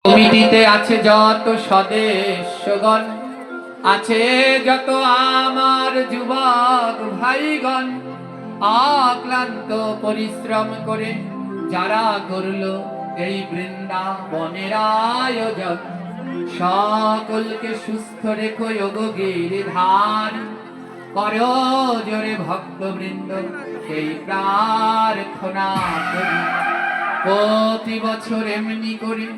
কমিটিতে আছে যত সদস্যগণ, আছে যত আমার যুবক ভাইগণ, অক্লান্ত পরিশ্রম করে যারা করল এই বৃন্দাবনের আয়োজন, সকলকে সুস্থ রেখো যোগ গিরিধার। করো জোরে ভক্তবৃন্দ এই প্রার্থনা করি, প্রতি বছর এমনি করে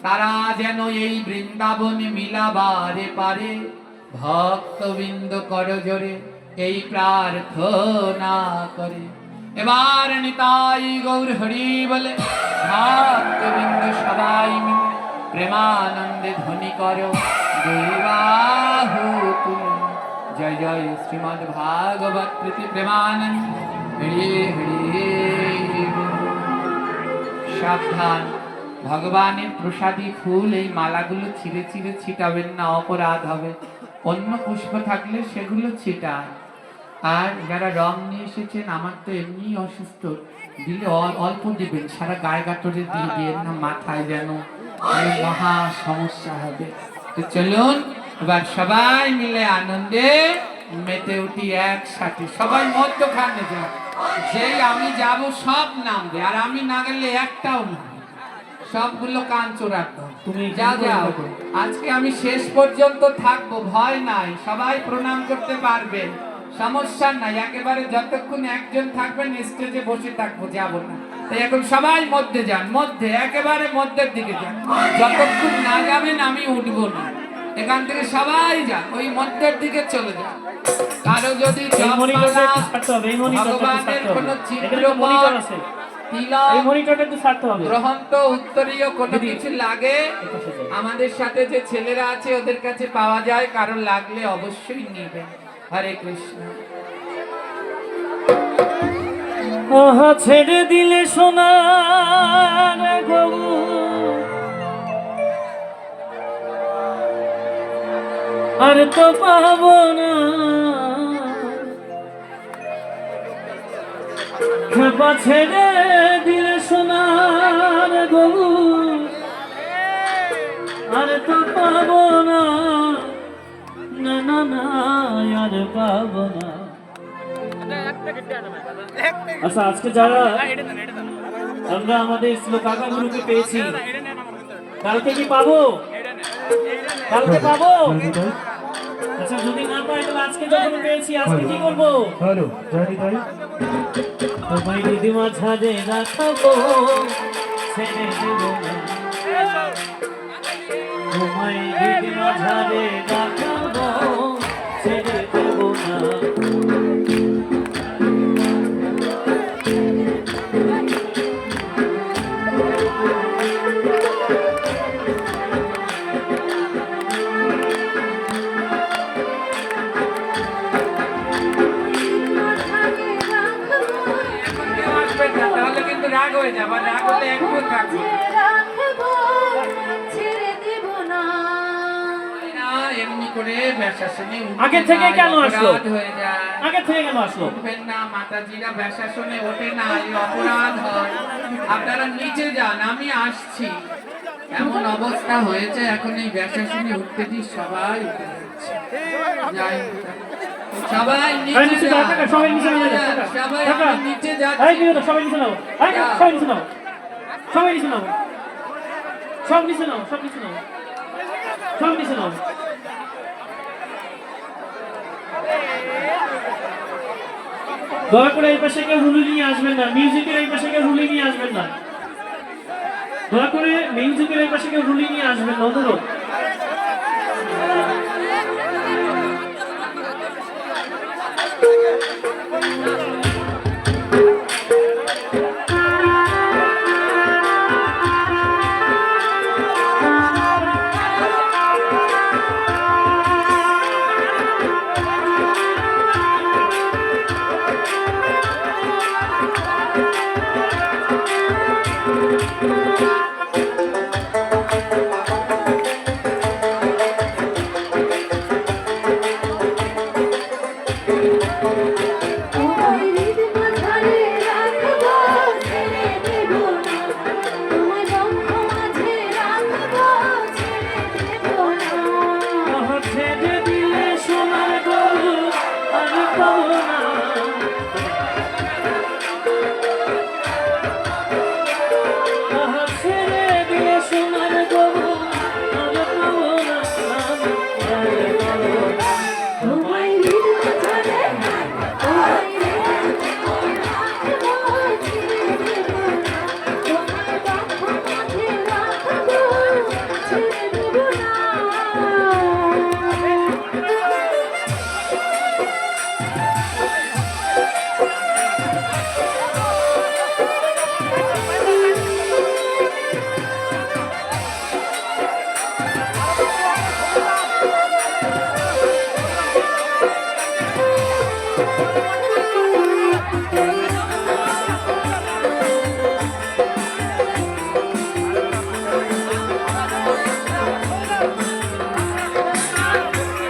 তারা যেন এই বৃন্দাবনে মিলাবারে পারে। ভক্তবৃন্দ করো জোরে এই প্রার্থনা করে। এবার নিতাই গৌর হরি বলে ভক্তবৃন্দ সবাই মিলে প্রেমানন্দে ধ্বনি করো দুই বাহু তুলে। জয় জয় শ্রীমদ্ ভাগবত প্রীতি প্রেমানন্দ হরি হরি। সাবধান, ভগবানের প্রসাদী ফুল এই মালাগুলো ছিঁড়ে ছিঁড়ে ছিটাবেন না, অপরাধ হবে। অন্য পুষ্প থাকলে সেগুলো ছিটান। আর যারা রং নিয়ে এসেছেন, আমার তো এমনি অসুস্থ, দিলে অল্প দিবেন, সারা গায়ে গাটরে দিয়ে দিয়ে না, মাথায় যেন মহা সমস্যা হবে। তো চলুন এবার সবাই মিলে আনন্দে মেতে উঠি একসাথে। সবাই মধ্যখানে যান, যেই আমি যাব সব নামবে, আর আমি না গেলে একটাও না, সবগুলো কান চোরাত। তুমি যা যাও, আজকে আমি শেষ পর্যন্ত থাকবো, ভয় নাই, সবাই প্রণাম করতে পারবেন, সমস্যা নাই। একেবারে যতক্ষণ একজন থাকবেন স্টেজে বসে থাকবো, যাব না। তাই এখন সবাই মধ্যে যান, মধ্যে একেবারে মধ্যের দিকে যান। যতক্ষণ না যাবেন আমি উঠবো না, এখান থেকে সবাই যান, ওই মধ্যের দিকে চলে যান। কারো যদি ভগবানের কোনো চিত্র গ্রন্থ উত্তরীয় কোনো কিছু লাগে, আমাদের সাথে যে ছেলেরা আছে ওদের কাছে পাওয়া যায়, কারো লাগলে অবশ্যই নেবেন। হরে কৃষ্ণ। আহা ছেড়ে দিলে সোনার গরু, আর তো পাবো না। খেপা ছেড়ে দিলে সোনার গরু, আর তো পাবো না, না না না, আর পাবো না। আচ্ছা, আজকে যারা আমরা আমাদের শ্লোক কাকা গুরুকে পেয়েছি, কালকে কি পাবো? কালকে পাবো? আচ্ছা, যদি না পাই তাহলে আজকে যখন পেয়েছি আজকে কি করবো? তোমায় দিদিমা ছাদে রাখাবো, ছেড়ে দেব না। তোমায় দিদিমা ছাদে রাখাবো, ছেড়ে দেব না। তাহলে কিন্তু রাগ হয়ে যাবে, রাগ হলে একটু থাকবে। এমনি করে ব্যাসাসনে আগে থেকে কেন আসলো? হয়ে যায়, আগে থেকে কেন আসলো? উঠবেন না, মাতাজিরা ব্যাসাসনে ওঠে না, এই অপরাধ হয়। আপনারা নিচে যান, আমি আসছি। এমন অবস্থা হয়েছে এখন এই ব্যাসাসনে উঠতে দিই, সবাই উঠে যাচ্ছে। যাই সবাই নিচে যান, সবাই নিচে নাও, সবাই নিচে যাচ্ছে। সবাই নিচে নাও, সবাই নিচে নাও, সবাই নিচে নাও, সব নিচে নাও, সব নিচে নাও, সব নিচে নাও। দয়া করে এই পাশে কেউ রুলি নিয়ে আসবেন না, মিউজিকের এই পাশে কেউ রুলি নিয়ে আসবেন না, দয়া করে মিউজিকের এই পাশে কেউ রুলি নিয়ে আসবেন না, অনুরোধ।